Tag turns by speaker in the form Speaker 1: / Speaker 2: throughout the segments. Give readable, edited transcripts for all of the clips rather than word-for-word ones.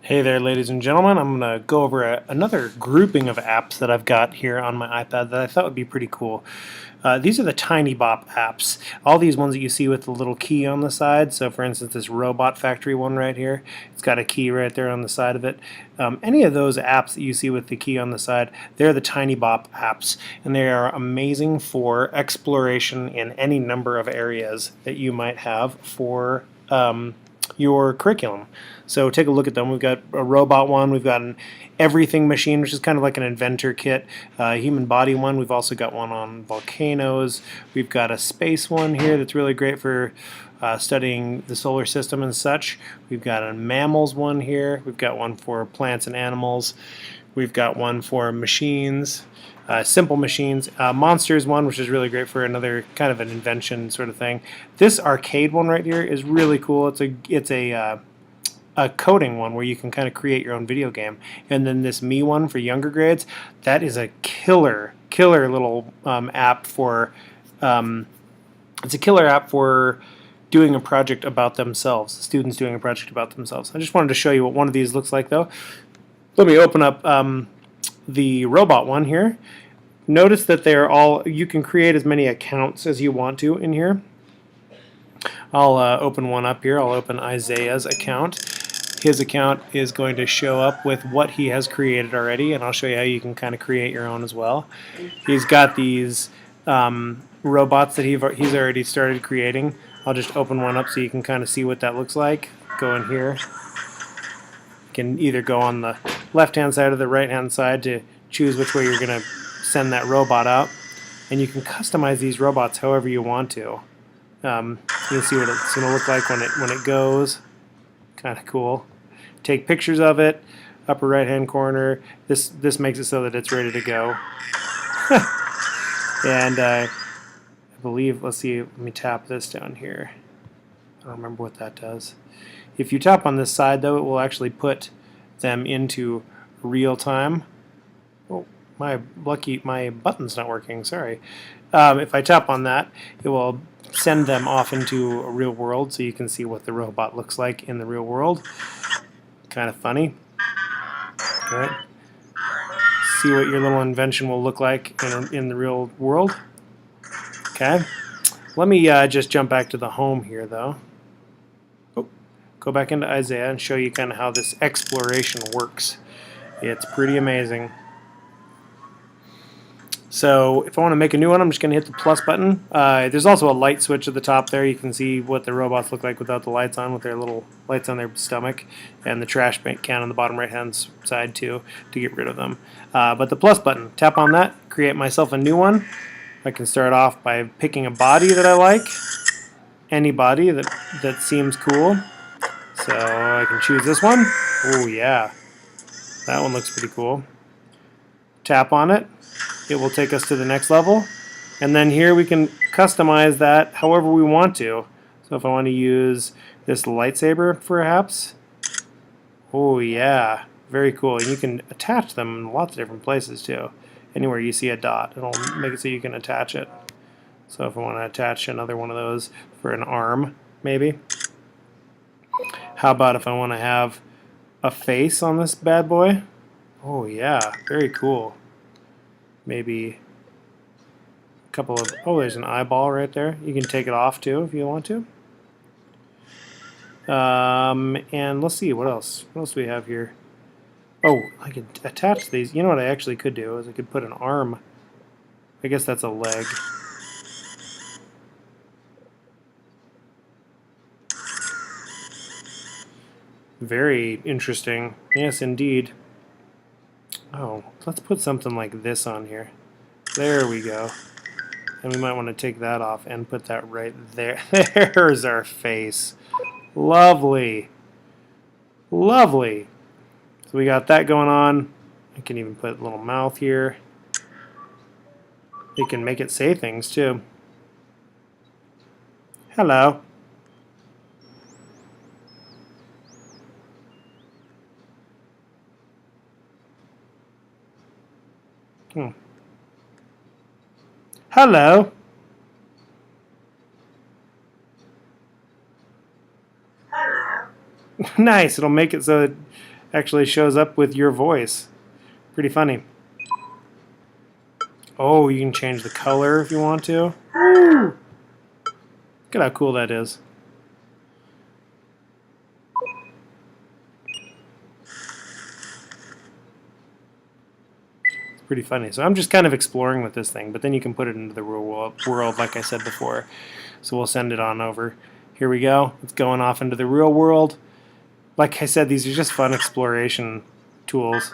Speaker 1: Hey there, ladies and gentlemen. I'm going to go over another grouping of apps that I've got here on my iPad that I thought would be pretty cool. These are the TinyBop apps. All these ones that you see with the little key on the side. So, for instance, this Robot Factory one right here, it's got a key right there on the side of it. Any of those apps that you see with the key on the side, they're the TinyBop apps, and they are amazing for exploration in any number of areas that you might have for your curriculum. So take a look at them. We've got a robot one, we've got an everything machine, which is kind of like an inventor kit, human body one. We've also got one on volcanoes. We've got a space one here that's really great for studying the solar system and such. We've got a mammals one here. We've got one for plants and animals. We've got one for machines. Simple machines. Monsters one, which is really great for another kind of an invention sort of thing. This arcade one right here is really cool. It's a coding one where you can kind of create your own video game. And then this Me one for younger grades, that is a killer little app for. It's a killer app for doing a project about themselves. Students doing a project about themselves. I just wanted to show you what one of these looks like, though. Let me open up the robot one here. Notice that they're all, you can create as many accounts as you want to in here. I'll open one up here. I'll open Isaiah's account. His account is going to show up with what he has created already, and I'll show you how you can kind of create your own as well. He's got these robots that he's already started creating. I'll just open one up so you can kind of see what that looks like. Go in here. You can either go on the left-hand side or the right-hand side to choose which way you're going to send that robot out. And you can customize these robots however you want to. You'll see what it's going to look like when it goes. Kind of cool. Take pictures of it. Upper right-hand corner. This makes it so that it's ready to go. And I believe, let's see, let me tap this down here. I don't remember what that does. If you tap on this side, though, it will actually put them into real time. Oh, my button's not working, sorry. If I tap on that, it will send them off into a real world so you can see what the robot looks like in the real world. Kind of funny. All right. See what your little invention will look like in the real world. Okay. Let me just jump back to the home here, though. Oh, go back into Isaiah and show you kind of how this exploration works. It's pretty amazing. So if I want to make a new one, I'm just going to hit the plus button. There's also a light switch at the top there. You can see what the robots look like without the lights on, with their little lights on their stomach, and the trash can on the bottom right-hand side too, to get rid of them. But the plus button, tap on that, create myself a new one. I can start off by picking a body that I like, any body that seems cool. So I can choose this one. Oh yeah, that one looks pretty cool. Tap on it. It will take us to the next level, and then here we can customize that however we want to. So if I want to use this lightsaber perhaps, oh yeah, very cool. And you can attach them in lots of different places too. Anywhere you see a dot, it'll make it so you can attach it. So if I want to attach another one of those for an arm, maybe. How about if I want to have a face on this bad boy? Oh yeah, very cool. Maybe a couple of, oh, there's an eyeball right there. You can take it off too if you want to. And let's see, what else? What else do we have here? Oh, I could attach these. You know what I actually could do is I could put an arm. I guess that's a leg. Very interesting. Yes, indeed. Oh, let's put something like this on here. There we go. And we might want to take that off and put that right there. There's our face. Lovely. Lovely. So we got that going on. I can even put a little mouth here. You can make it say things too. Hello. Hello. Nice. It'll make it so actually shows up with your voice. Pretty funny. Oh, you can change the color if you want to. Woo! Look at how cool that is. It's pretty funny. So I'm just kind of exploring with this thing, but then you can put it into the real world like I said before. So we'll send it on over. Here we go. It's going off into the real world. Like I said, these are just fun exploration tools.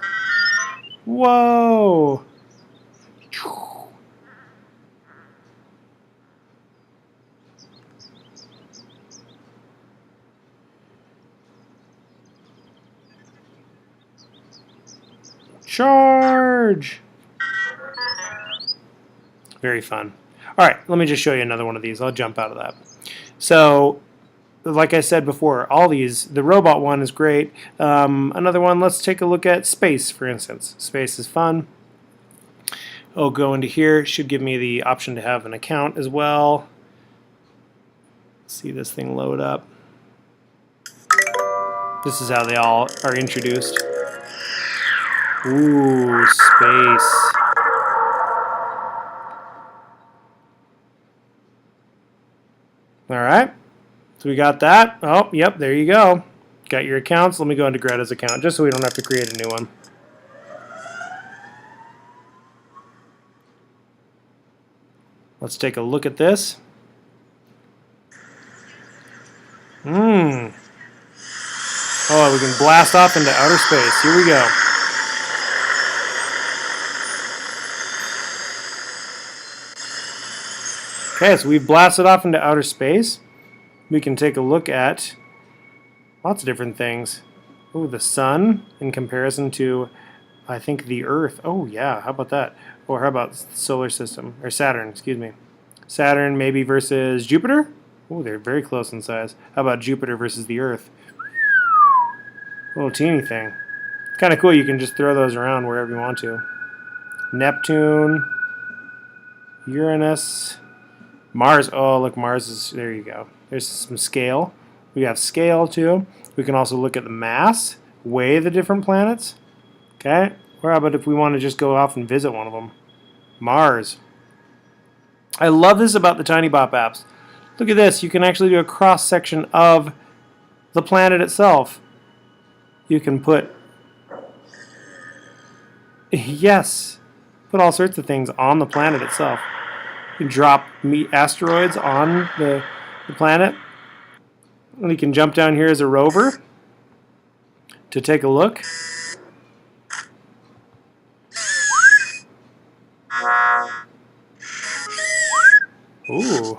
Speaker 1: Whoa! Charge! Very fun. Alright, let me just show you another one of these. I'll jump out of that. So, like I said before, all these, the robot one is great. Another one, let's take a look at space, for instance. Space is fun. Oh, go into here. Should give me the option to have an account as well. See this thing load up. This is how they all are introduced. Ooh, space. Alright, so we got that. Oh, yep, there you go. Got your accounts. Let me go into Greta's account just so we don't have to create a new one. Let's take a look at this. Oh, we can blast off into outer space. Here we go. Okay, so we've blasted off into outer space. We can take a look at lots of different things. Oh, the sun in comparison to, I think, the Earth. Oh, yeah, how about that? Or how about the solar system? Or Saturn, excuse me. Saturn maybe versus Jupiter? Oh, they're very close in size. How about Jupiter versus the Earth? Little teeny thing. It's kind of cool. You can just throw those around wherever you want to. Neptune, Uranus, Mars. Oh, look, Mars is, there you go. There's some scale. We have scale too. We can also look at the mass, weigh the different planets. Okay, or how about if we want to just go off and visit one of them? Mars. I love this about the TinyBop apps. Look at this. You can actually do a cross-section of the planet itself. You can put, yes, put all sorts of things on the planet itself. You can drop asteroids on the planet. We can jump down here as a rover to take a look. Ooh.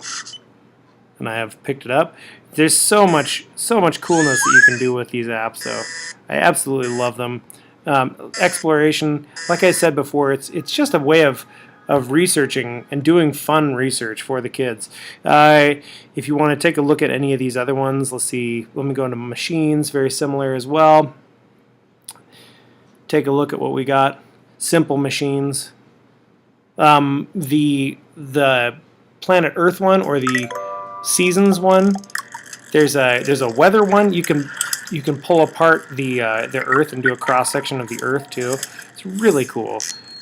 Speaker 1: And I have picked it up. There's so much coolness that you can do with these apps, though. I absolutely love them. Exploration, like I said before, it's just a way of researching and doing fun research for the kids. If you want to take a look at any of these other ones, let's see. Let me go into machines, very similar as well. Take a look at what we got. Simple machines. The Planet Earth one or the Seasons one. There's a weather one. You can pull apart the Earth and do a cross section of the Earth too. It's really cool.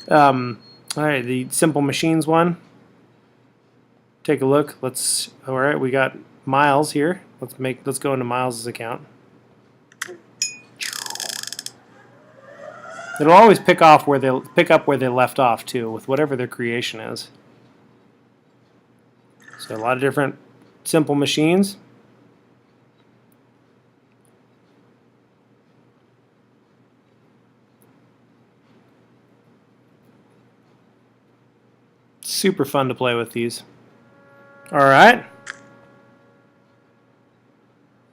Speaker 1: All right, the Simple Machines one. Take a look. All right, we got Miles here. Let's go into Miles' account. It'll always pick up where they left off too, with whatever their creation is. So a lot of different simple machines. Super fun to play with these. All right.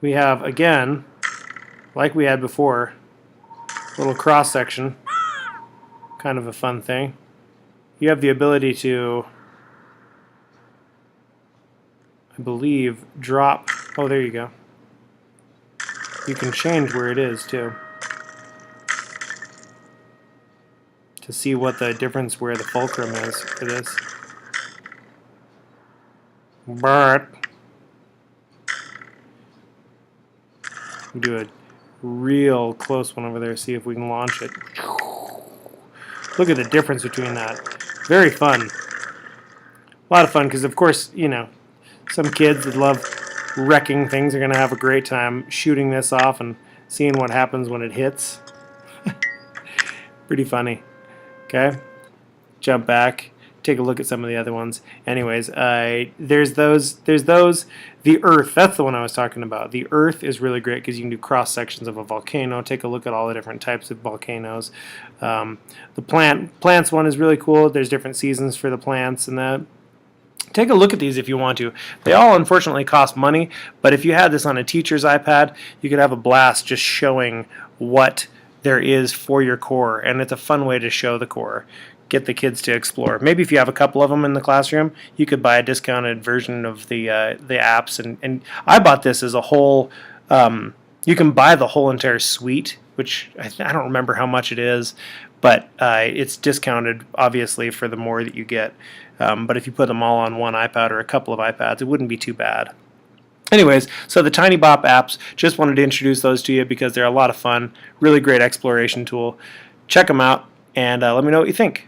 Speaker 1: We have, again, like we had before, a little cross section. Kind of a fun thing. You have the ability to, I believe, drop. Oh, there you go. You can change where it is too, to see what the difference where the fulcrum is for this. But do a real close one over there, see if we can launch it. Look at the difference between that. Very fun. A lot of fun because, of course, you know, some kids that love wrecking things are going to have a great time shooting this off and seeing what happens when it hits. Pretty funny. Okay, jump back, take a look at some of the other ones. Anyways, there's those. The Earth, that's the one I was talking about. The Earth is really great because you can do cross sections of a volcano. Take a look at all the different types of volcanoes. The plants one is really cool. There's different seasons for the plants and that. Take a look at these if you want to. They all unfortunately cost money, but if you had this on a teacher's iPad, you could have a blast just showing what there is for your core, and it's a fun way to show the core. Get the kids to explore. Maybe if you have a couple of them in the classroom, you could buy a discounted version of the apps. And I bought this as a whole. You can buy the whole entire suite, which I don't remember how much it is, but it's discounted obviously for the more that you get. But if you put them all on one iPad or a couple of iPads, it wouldn't be too bad. Anyways, so the TinyBop apps, just wanted to introduce those to you because they're a lot of fun. Really great exploration tool. Check them out and let me know what you think.